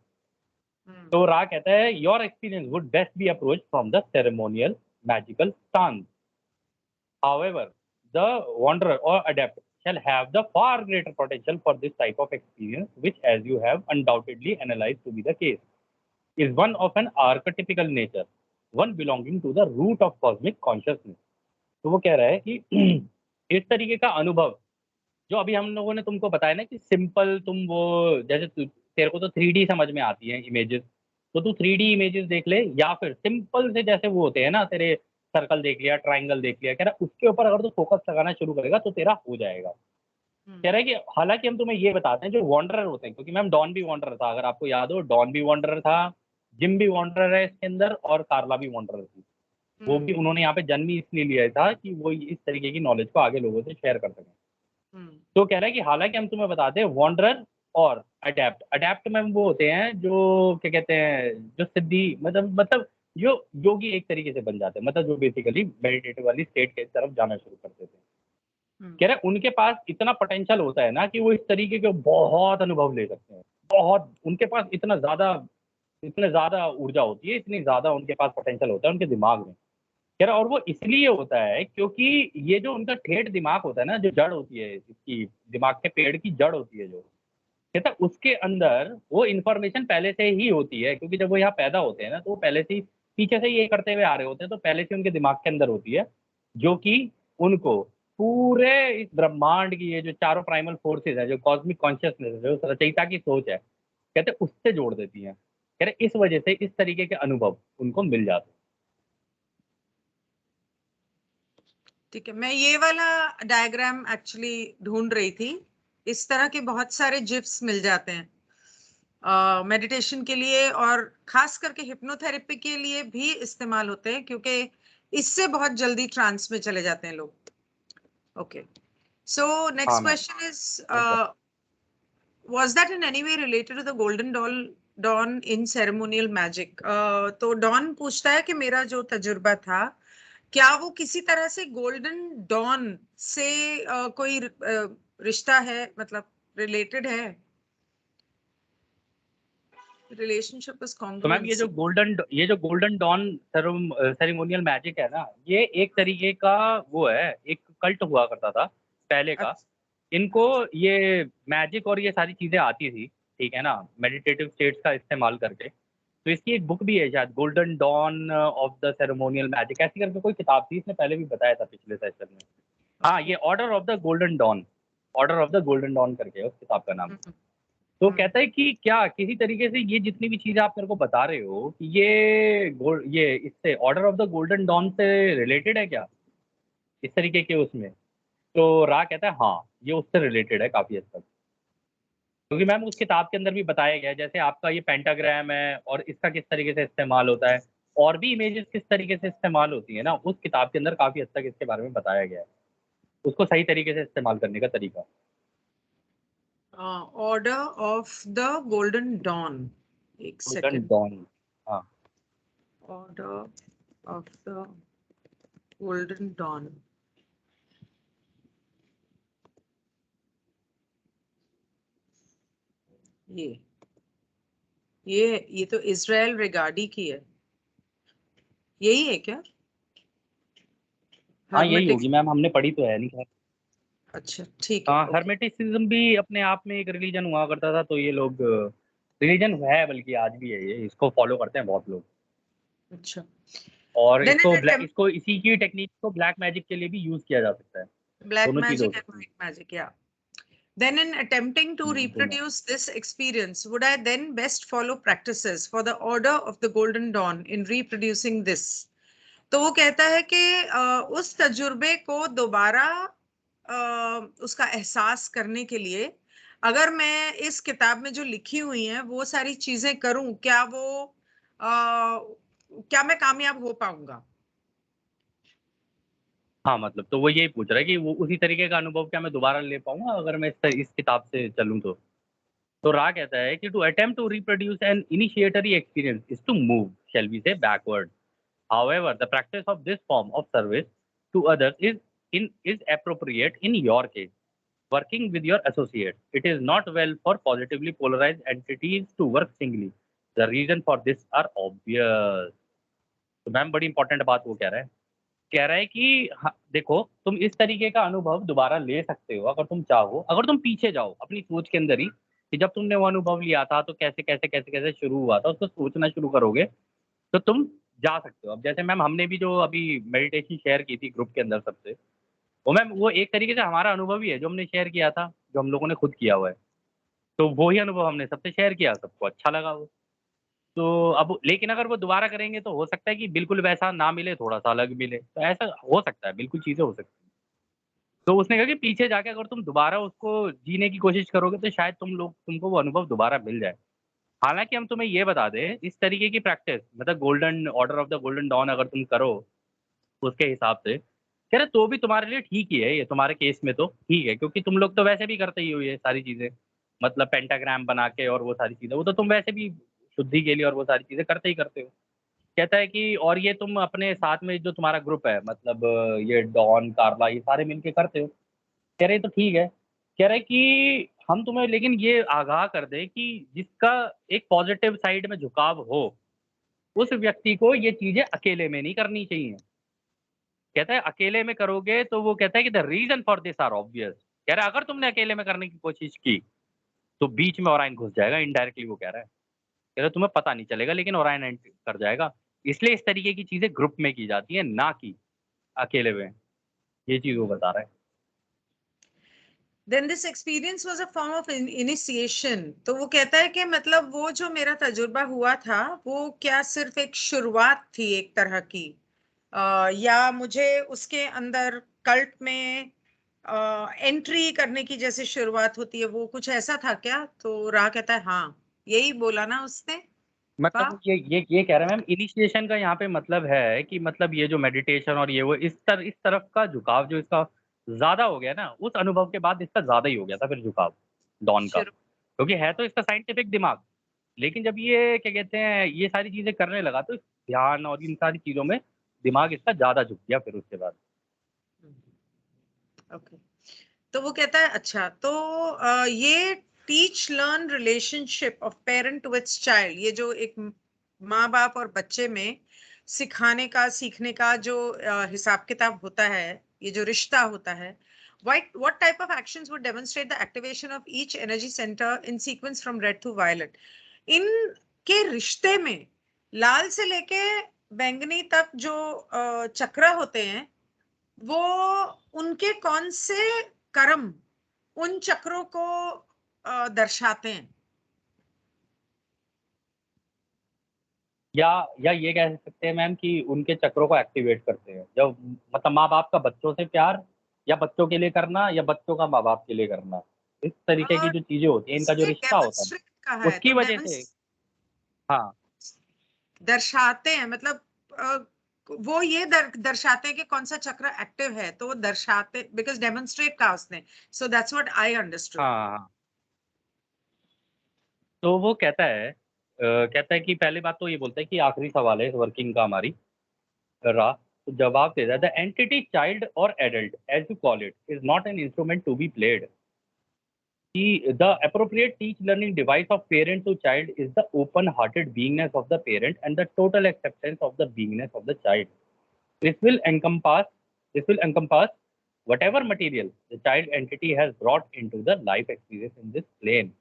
तो रा कहता है your experience would best be approach from the ceremonial magical stance. However, the wanderer or adept shall have the far greater potential for this type of experience, which, as you have undoubtedly analyzed to be the case, is one of an archetypical nature, one belonging to the root of cosmic consciousness. तो वो कह रहा है कि इस तरीके का अनुभव जो अभी हम लोगों ने तुमको बताया ना कि सिंपल तुम वो जैसे तेरे को तो 3D समझ में आती है इमेजेस, तो तू 3D इमेजेस देख ले या फिर सिंपल से जैसे वो होते हैं ना तेरे सर्कल देख लिया, ट्राइंगल देख लिया, कह रहा है उसके ऊपर अगर तू फोकस लगाना शुरू करेगा तो तेरा हो जाएगा। कह रहा है कि हालांकि हम तुम्हें ये बताते हैं जो वॉन्डरर होते हैं, क्योंकि मैम डॉन भी वॉन्डरर था, अगर आपको याद हो डॉन भी वॉन्डरर था, जिम भी वॉन्डरर है इसके अंदर और कार्ला भी वॉन्डरर थी। वो भी उन्होंने यहाँ पे जन्म ही इसलिए लिया था कि वो इस तरीके की नॉलेज को आगे लोगों से शेयर कर सकें। तो कह रहा है कि हालांकि हम तुम्हें बताते हैं वॉन्डरर और अडेप्ट। अडेप्ट में वो होते हैं जो क्या कहते हैं जो सिद्धि मतलब जो योगी एक तरीके से बन जाते हैं, मतलब जो बेसिकली मेडिटेटिव वाली स्टेट की तरफ जाना शुरू कर देते हैं। कह रहे उनके पास इतना पोटेंशियल होता है ना कि वो इस तरीके के बहुत अनुभव ले सकते हैं, बहुत उनके पास इतने ज़्यादा ऊर्जा होती है, इतनी ज़्यादा उनके पास पोटेंशियल होता है उनके दिमाग में। कह रहा और वो इसलिए होता है क्योंकि ये जो उनका ठेठ दिमाग होता है ना, जो जड़ होती है इसकी, दिमाग के पेड़ की जड़ होती है जो, कहता है उसके अंदर वो इन्फॉर्मेशन पहले से ही होती है, क्योंकि जब वो यहाँ पैदा होते हैं ना तो वो पहले से ही पीछे से ये करते हुए आ रहे होते हैं, तो पहले से उनके दिमाग के अंदर होती है, जो कि उनको पूरे इस ब्रह्मांड की ये जो चारों प्राइमल फोर्सेज है, जो कॉस्मिक कॉन्शियसनेस है, जो रचयिता की सोच है, कहते हैं उससे जोड़ देती है। कह रहे इस वजह से इस तरीके के अनुभव उनको मिल जाते हैं। ठीक है, मैं ये वाला डायग्राम एक्चुअली ढूंढ रही थी। इस तरह के बहुत सारे जिप्स मिल जाते हैं मेडिटेशन के लिए, और खास करके हिप्नोथेरेपी के लिए भी इस्तेमाल होते हैं, क्योंकि इससे बहुत जल्दी ट्रांस में चले जाते हैं लोग। ओके, सो हाँ next ma'am. Question is, was that in any way related to the golden dawn in ceremonial magic? तो डॉन पूछता है कि मेरा जो तजुर्बा था, क्या वो किसी तरह से गोल्डन डॉन से कोई रिश्ता है, मतलब रिलेटेड है? रिलेशनशिप इज तो मैम कॉन्ग्रुएंसी। ये जो गोल्डन डॉन सेरेमोनियल मैजिक है ना, ये एक तरीके का वो है, एक कल्ट हुआ करता था पहले का। इनको ये मैजिक और ये सारी चीजें आती थी, ठीक है ना, मेडिटेटिव स्टेट्स का इस्तेमाल करके। तो इसकी एक बुक भी है शायद, Golden Dawn of the ceremonial magic ऐसी करके कोई किताब थी, इसने पहले भी बताया था पिछले सेशन में। हाँ, ये Order of the Golden Dawn, Order of the Golden Dawn करके उस किताब का नाम। तो कहता है कि क्या किसी तरीके से ये जितनी भी चीजें आप मेरे को बता रहे हो कि ये इससे Order of the Golden Dawn से रिलेटेड है क्या, इस तरीके के उसमें? तो रा कहता है हाँ, ये उससे रिलेटेड है काफी हद तक, क्योंकि मैम उस किताब के अंदर भी बताया गया है जैसे आपका ये पेंटाग्राम है और इसका किस तरीके से इस्तेमाल होता है, और भी इमेजेस किस तरीके से इस्तेमाल होती है ना, उस किताब के अंदर काफी हद तक इसके बारे में बताया गया है, उसको सही तरीके से इस्तेमाल करने का तरीका। Order of the Golden Dawn, एक गोल्डन सेकेंड। डॉन, हाँ। Order of the Golden Dawn, ये तो इजराइल रेगाडी की है, यही है क्या? हाँ यही हर्मेटिक, होगी मैम, हमने पढ़ी तो है नहीं खैर। अच्छा ठीक है, हाँ, ओके। हर्मेटिसिज्म भी अपने आप में एक रिलीजन हुआ करता था, तो ये लोग रिलीजन है, बल्कि आज भी है, ये इसको फॉलो करते हैं बहुत लोग, अच्छा, और देन इसको इसी की टेक्निक को ब्लैक मैजिक के लिए भी यूज किया जा सकता है, black दोनों चीजें हो magic and सकती हैं। white magic, yeah. Then in attempting to दोनों। reproduce this experience, would I then best follow practices for the order of the golden dawn in reproducing this? तो वो कहता है कि उस तजुर्बे को दोबारा उसका एहसास करने के लिए अगर मैं इस किताब में जो लिखी हुई हैं वो सारी चीजें करूं, क्या मैं कामयाब हो पाऊंगा? हाँ, मतलब तो वो यही पूछ रहा है कि वो उसी तरीके का अनुभव क्या मैं दोबारा ले पाऊंगा अगर मैं इस किताब से चलूँ तो रा कहता है कि to attempt to reproduce an initiatory experience is to move, shall we say, backward. However, the practice of this form of service to others is appropriate in your case. Working with your associates, it is not well for positively polarized entities to work singly. The reason for this are obvious. तो ma'am बड़ी important बात वो कह रहा है कि हाँ, देखो तुम इस तरीके का अनुभव दोबारा ले सकते हो अगर तुम चाहो, अगर तुम पीछे जाओ अपनी सोच के अंदर ही कि जब तुमने वो अनुभव लिया था तो कैसे कैसे कैसे कैसे शुरू हुआ था, उसको सोचना शुरू करोगे तो तुम जा सकते हो। अब जैसे मैम हमने भी जो अभी मेडिटेशन शेयर की थी ग्रुप के अंदर सबसे, वो मैम वो एक तरीके से हमारा अनुभव ही है जो हमने शेयर किया था, जो हम लोगों ने खुद किया हुआ है, तो वो ही अनुभव हमने सबसे शेयर किया, सबको अच्छा लगा वो। तो अब लेकिन अगर वो दोबारा करेंगे तो हो सकता है कि बिल्कुल वैसा ना मिले, थोड़ा सा अलग मिले, तो ऐसा हो सकता है, बिल्कुल चीजें हो सकती हैं। तो उसने कहा कि पीछे जाके अगर तुम दोबारा उसको जीने की कोशिश करोगे तो शायद तुमको वो अनुभव दोबारा मिल जाए। हालाँकि हम तुम्हें ये बता दें, इस तरीके की प्रैक्टिस मतलब golden order of the Golden Dawn अगर तुम करो, उसके हिसाब से, कह रहे तो भी तुम्हारे लिए ठीक ही है, ये तुम्हारे केस में तो ठीक है, क्योंकि तुम लोग तो वैसे भी करते ही हो ये सारी चीज़ें, मतलब पेंटाग्राम बना के और वो सारी चीज़ें, वो तो तुम वैसे भी शुद्धि के लिए और वो सारी चीज़ें करते ही करते हो। कहता है कि और ये तुम अपने साथ में जो तुम्हारा ग्रुप है, मतलब ये डॉन, कार्ला, ये सारे मिलके करते हो। कह रहे तो ठीक है। कह रहे कि हम तुम्हें लेकिन ये आगाह कर दें कि जिसका एक पॉजिटिव साइड में झुकाव हो, उस व्यक्ति को ये चीज़ें अकेले में नहीं करनी चाहिए। कहता है अकेले में करोगे तो वो कहता है कि the reason for this are obvious. कह रहा है अगर तुमने अकेले में करने की कोशिश की, तो बीच में ओराइन घुस जाएगा, इनडायरेक्टली वो कह रहा है। कह रहा है तुम्हें पता नहीं चलेगा लेकिन ओराइन एंटर कर जाएगा। इसलिए इस तरीके की चीज़ें ग्रुप में की जाती है, ना कि अकेले में। ये चीज़ वो बता रहा है। Then this experience was a form of initiation. तो वो कहता है कि मतलब वो जो मेरा तजुर्बा हुआ था वो क्या सिर्फ एक शुरुआत थी एक तरह की, या मुझे उसके अंदर कल्ट में एंट्री करने की जैसे शुरुआत होती है, वो कुछ ऐसा था क्या? तो राह कहता है हाँ, यही बोला ना उसने। मतलब वाह। ये कह रहे हैं मैम, इनिशिएशन का यहाँ पे मतलब है कि मतलब ये जो मेडिटेशन और ये वो इस तरफ का झुकाव जो इसका ज़्यादा हो गया ना, उस अनुभव के बाद इसका ज़्यादा ही हो गया था फिर झुकाव डॉन का। शुरू। क्योंकि है तो इसका साइंटिफिक दिमाग, लेकिन जब ये क्या कहते हैं ये सारी चीज़ें करने लगा तो ध्यान और इन सारी चीज़ों में दिमाग इसका ज़्यादा झुक गया फिर उसके बाद। ओके, तो वो कहता है अच्छा, तो ये teach learn relationship of parent with child, ये जो एक माँ बाप और बच्चे में सिखाने का सीखने का जो हिसाब किताब होता है, ये जो रिश्ता होता है, what type of actions would demonstrate the activation of each energy center in sequence from red to violet? इनके रिश्ते में लाल से लेके बैंगनी तक जो चक्र होते हैं, वो उनके कौन से कर्म उन चक्रों को दर्शाते हैं? या ये कह सकते हैं मैम कि उनके चक्रों को एक्टिवेट करते हैं, जब मतलब माँ बाप का बच्चों से प्यार, या बच्चों के लिए करना, या बच्चों का माँ बाप के लिए करना, इस तरीके की और जो चीजें होती हैं, इनका जो ये रिश्ता होता है डेमोन्स्ट्रेट कहा है, उसकी तो वजह से। हाँ दर्शाते हैं, मतलब वो ये दर्शाते हैं कि कौन सा चक्र एक्टिव है, तो वो दर्शाते, बिकॉज डेमोन्स्ट्रेट कहा उसने, so that's what I understood. हाँ हाँ। तो वो कहता है कि पहली बात तो ये बोलता है कि आखिरी सवाल है इस वर्किंग का हमारी रहा, तो जवाब देता है द एंटिटी चाइल्ड और adult as you call it is not an instrument to be played, कि the appropriate teach learning device of parent to child is the open hearted beingness of the parent and the total acceptance of the beingness of the child. This will encompass this will encompass whatever material the child entity has brought into the life experience in this plane.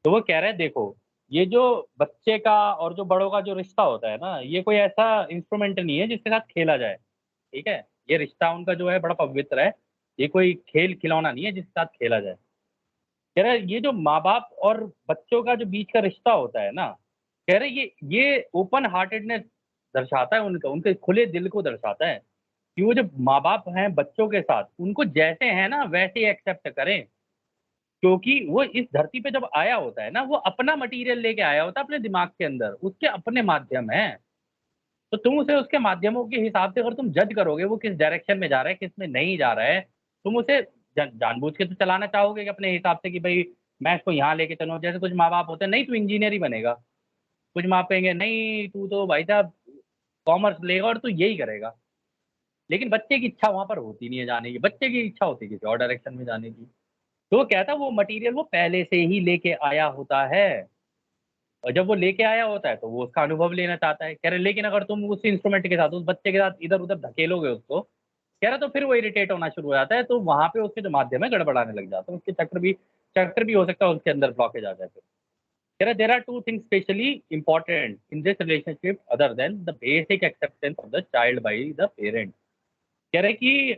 तो वो कह रहे हैं देखो, ये जो बच्चे का और जो बड़ों का जो रिश्ता होता है ना, ये कोई ऐसा इंस्ट्रूमेंट नहीं है जिसके साथ खेला जाए, ठीक है? ये रिश्ता उनका जो है बड़ा पवित्र है, ये कोई खेल खिलौना नहीं है जिसके साथ खेला जाए। कह रहा है ये जो माँ-बाप और बच्चों का जो बीच का रिश्ता होता है ना, कह रहे ये ओपन हार्टेडनेस दर्शाता है उनका, उनके खुले दिल को दर्शाता है, कि वो जो माँ-बाप हैं बच्चों के साथ, उनको जैसे हैं ना वैसे ही एक्सेप्ट करें। क्योंकि वो इस धरती पे जब आया होता है ना, वो अपना मटीरियल लेके आया होता है अपने दिमाग के अंदर, उसके अपने माध्यम हैं। तो तुम उसे उसके माध्यमों के हिसाब से अगर तुम जज करोगे वो किस डायरेक्शन में जा रहा है, किस में नहीं जा रहा है, तुम उसे जानबूझ के तो चलाना चाहोगे कि अपने हिसाब से कि भाई मैं इसको यहाँ लेके चलूँ। जैसे कुछ माँ-बाप होते हैं, नहीं तू इंजीनियर ही बनेगा, कुछ माँ कहेंगे नहीं तू तो भाई साहब कॉमर्स लेगा और तू यही करेगा। लेकिन बच्चे की इच्छा वहाँ पर होती नहीं है जाने की, बच्चे की इच्छा होती है किसी और डायरेक्शन में जाने की। तो वो कहता है वो मटीरियल वो पहले से ही लेके आया होता है। और जब वो लेके आया होता है तो वो उसका अनुभव लेना चाहता है। कह रहे लेकिन अगर तुम उस इंस्ट्रूमेंट के साथ उस बच्चे के साथ इधर-उधर धकेलोगे उसको, कह रहा तो फिर वो इरिटेट होना शुरू हो जाता है, तो वहाँ पे उसके जो माध्यम है गड़बड़ाने लग जाते हैं। उसके चक्र भी हो सकता है उसके अंदर ब्लॉकेज आ जाए फिर। कह रहा there are 2 things specially important in this relationship other than the basic acceptance of the child by the parent. कह रहे कि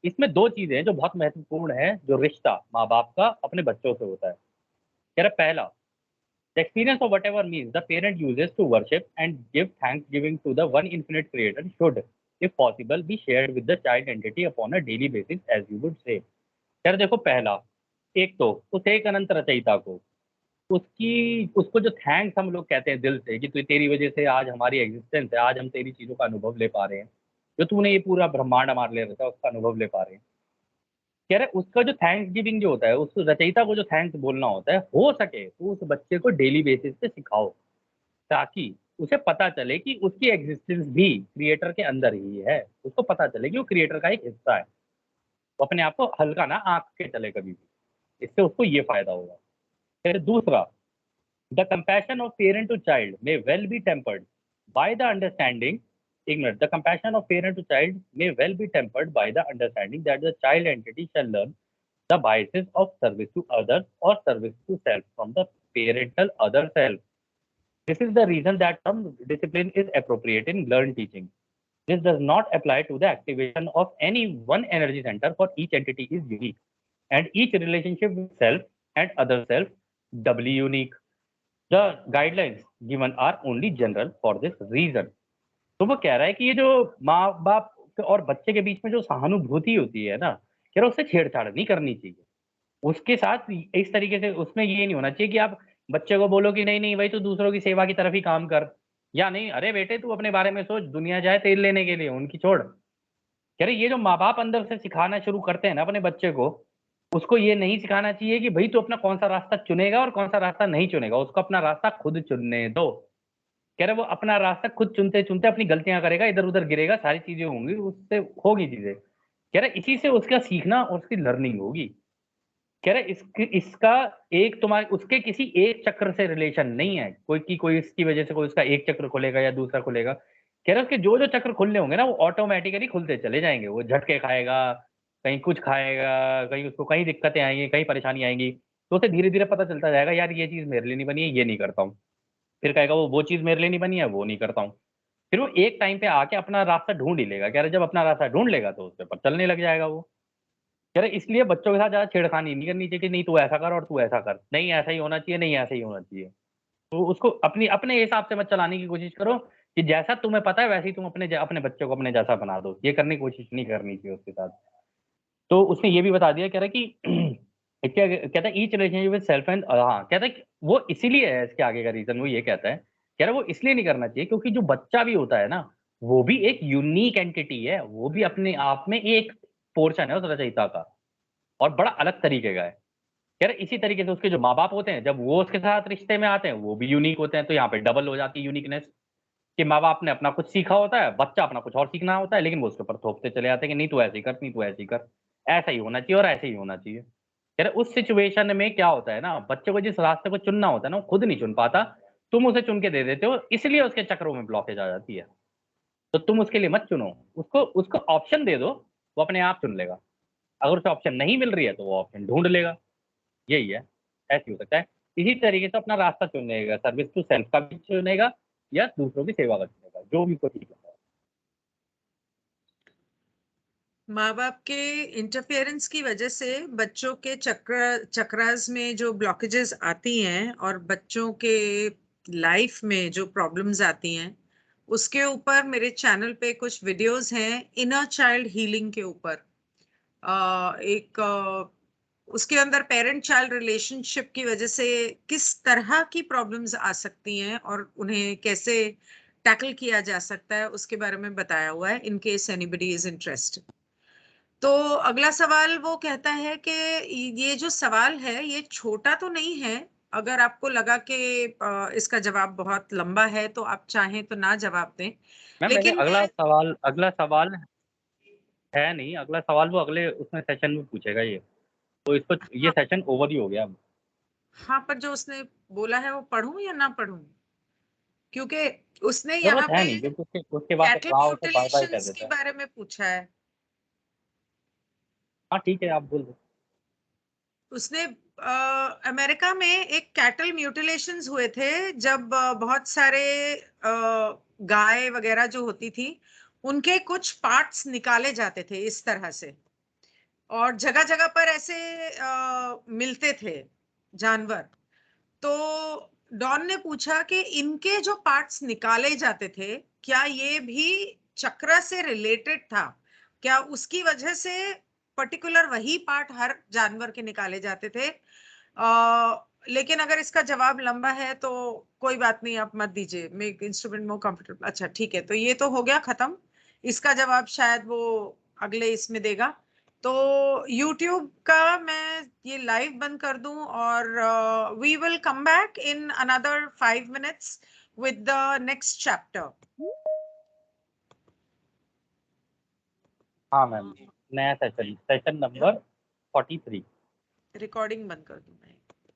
इसमें 2 चीज़ें हैं जो बहुत महत्वपूर्ण है, जो रिश्ता माँ-बाप का अपने बच्चों से होता है। कह रहा पहला, the experience of whatever means the parent uses to worship and give thanksgiving to the one infinite creator should, if possible, be shared with the child entity upon a daily basis, as you would say. यार देखो पहला, एक तो उस एक अनंत रचयिता को उसको जो थैंक्स हम लोग कहते हैं दिल से कि तू तेरी वजह से आज हमारी एग्जिस्टेंस है, आज हम तेरी चीज़ों का अनुभव ले पा रहे हैं, जो तूने ये पूरा ब्रह्मांड हमारे लिए रचा उसका अनुभव ले पा रहे हैं। कह रहे उसका जो थैंक्स गिविंग जो होता है, उस रचयिता को जो थैंक्स बोलना होता है, हो सके तो उस बच्चे को डेली बेसिस पे सिखाओ, ताकि उसे पता चले कि उसकी एग्जिस्टेंस भी क्रिएटर के अंदर ही है। उसको पता चले कि वो क्रिएटर का एक हिस्सा है। वो अपने आप को हल्का ना आँक के चले कभी भी। इससे उसको ये फ़ायदा होगा। फिर दूसरा, the compassion of parent to child may well be tempered by the understanding ignorant. The compassion of parent to child may well be tempered by the understanding that the child entity shall learn the biases of service to others or service to self from the parental other self. This is the reason that some discipline is appropriate in learned teaching. This does not apply to the activation of any one energy center, for each entity is unique and each relationship with self and other self doubly unique. The guidelines given are only general for this reason. तो वो कह रहा है कि ये जो माँ-बाप और बच्चे के बीच में जो सहानुभूति होती है ना, कह रहा है उससे छेड़छाड़ नहीं करनी चाहिए। उसके साथ इस तरीके से उसमें ये नहीं होना चाहिए कि आप बच्चे को बोलो कि नहीं, नहीं भाई तू दूसरों की सेवा की तरफ ही काम कर, या नहीं अरे बेटे तू अपने बारे में सोच, दुनिया जाए तेल लेने के लिए, उनकी छोड़। कह रहे ये जो माँ-बाप अंदर से सिखाना शुरू करते हैं ना अपने बच्चे को, उसको ये नहीं सिखाना चाहिए कि भई तू अपना कौन-सा रास्ता चुनेगा और कौन-सा रास्ता नहीं चुनेगा, उसको अपना रास्ता खुद चुनने दो। कह रहे वो अपना रास्ता खुद चुनते-चुनते अपनी गलतियाँ करेगा, इधर-उधर गिरेगा, सारी चीज़ें होंगी, उससे होगी चीज़ें। कह रहे इसी से उसका सीखना और उसकी लर्निंग होगी। कह रहे इसका एक तुम्हारे उसके किसी एक चक्र से रिलेशन नहीं है, कोई इसकी वजह से कोई उसका एक चक्र खुलेगा या दूसरा खुलेगा। कह रहे उसके जो-जो चक्र खुलने होंगे ना वो ऑटोमैटिकली खुलते चले जाएँगे। वो झटके खाएगा, कहीं कुछ खाएगा, कहीं उसको कहीं दिक्कतें आएँगी, कहीं परेशानी आएँगी, तो उसे धीरे-धीरे पता चलता जाएगा यार ये चीज़ मेरे लिए नहीं बनी है, ये नहीं करता हूँ। फिर कहेगा वो चीज़ मेरे लिए नहीं बनी है, वो नहीं करता हूँ। फिर वो एक टाइम पे आके अपना रास्ता ढूँढ ही लेगा। कह रहे जब अपना रास्ता ढूँढ लेगा तो उसके ऊपर चलने लग जाएगा वो। कह रहे इसलिए बच्चों के साथ ज़्यादा छेड़खानी नहीं करनी चाहिए कि नहीं तू ऐसा कर और तू ऐसा कर। नहीं ऐसा ही होना चाहिए, नहीं ऐसा ही होना चाहिए। तो उसको अपने हिसाब से मत चलाने की कोशिश करो कि जैसा तुम्हें पता है वैसे ही तुम अपने बच्चे को अपने जैसा बना दो। ये करने की कोशिश नहीं करनी चाहिए उसके साथ। तो उसने ये भी बता दिया, कह रहा है कि क्या कहता है, each relationship with self and, हाँ कहता है कि वो इसीलिए है, इसके आगे का रीजन वो ये कहता है, कह रहा है वो इसलिए नहीं करना चाहिए क्योंकि जो बच्चा भी होता है ना, वो भी एक यूनिक एंटिटी है, वो भी अपने आप में एक पोर्शन है उस रचयिता का, और बड़ा अलग तरीके का है। कह रहे इसी तरीके से उसके जो माँ बाप होते हैं, जब वो उसके साथ रिश्ते में आते हैं, वो भी यूनिक होते हैं। तो यहाँ पे डबल हो जाती है यूनिकनेस, कि माँ बाप ने अपना कुछ सीखा होता है, बच्चा अपना कुछ और सीखना होता है, लेकिन वो उसके ऊपर थोपते चले जाते हैं कि नहीं तू ऐसे ही कर, नहीं तू ऐसे ही कर, ऐसा ही होना चाहिए और ऐसे ही होना चाहिए। कह रहे उस सिचुएशन में क्या होता है ना, बच्चे को जिस रास्ते को चुनना होता है ना, वो खुद नहीं चुन पाता, तुम उसे चुन के दे देते हो, इसलिए उसके चक्रों में ब्लॉकेज आ जाती है। तो तुम उसके लिए मत चुनो, उसको उसको ऑप्शन दे दो, वो अपने आप चुन लेगा। अगर उसे ऑप्शन नहीं मिल रही है तो वो ऑप्शन ढूंढ लेगा। यही है, ऐसे हो सकता है। इसी तरीके से अपना रास्ता चुनेगा, सर्विस टू सेल्फ का भी चुनेगा या दूसरों की सेवा का चुनेगा, जो भी कोई ठीक है। माँ बाप के इंटरफेरेंस की वजह से बच्चों के चक्रास में जो ब्लॉकेजेस आती हैं और बच्चों के लाइफ में जो प्रॉब्लम्स आती हैं, उसके ऊपर मेरे चैनल पे कुछ वीडियोस हैं इनर चाइल्ड हीलिंग के ऊपर। उसके अंदर पेरेंट चाइल्ड रिलेशनशिप की वजह से किस तरह की प्रॉब्लम्स आ सकती हैं और उन्हें कैसे टैकल किया जा सकता है, उसके बारे में बताया हुआ है, in case anybody is interested. तो अगला सवाल वो कहता है कि ये जो सवाल है ये छोटा तो नहीं है। अगर आपको लगा कि इसका जवाब बहुत लंबा है तो आप चाहें तो ना जवाब दें, मैम मैंने लेकिन मैं अगला सवाल है नहीं, अगला सवाल वो अगले उसमें सेशन में पूछेगा ये, तो इसको ये हाँ, सेशन ओवर ही हो गया अब। हाँ, पर जो उसने बोला है वो पढूं या ना पढूं, क्योंकि उसने यहाँ जरूरत है पे नहीं, क्योंकि उसके बाद कैटल वहाँ होता बार बार कह म्यूटिलेशंस के देता है। बारे में पूछा है। हाँ ठीक है, आप बोल दो। उसने अमेरिका में एक कैटल म्यूटिलेशंस हुए थे, जब बहुत सारे गाय वगैरह जो होती थी उनके कुछ पार्ट्स निकाले जाते थे इस तरह से, और जगह जगह पर ऐसे मिलते थे जानवर। तो डॉन ने पूछा कि इनके जो पार्ट्स निकाले जाते थे, क्या ये भी चक्र से रिलेटेड था, क्या उसकी वजह से पर्टिकुलर वही पार्ट हर जानवर के निकाले जाते थे। लेकिन अगर इसका जवाब लंबा है तो कोई बात नहीं, आप मत दीजिए, मेक इंस्ट्रूमेंट मोर कंफर्टेबल। अच्छा ठीक है, तो ये तो हो गया खत्म। इसका जवाब शायद वो अगले इसमें देगा। तो YouTube का मैं ये लाइव बंद कर दूं और we will come back in another 5 minutes with the next chapter. हाँ मैम, नया सेशन, सेशन नंबर 43। रिकॉर्डिंग बंद कर दूं मैं।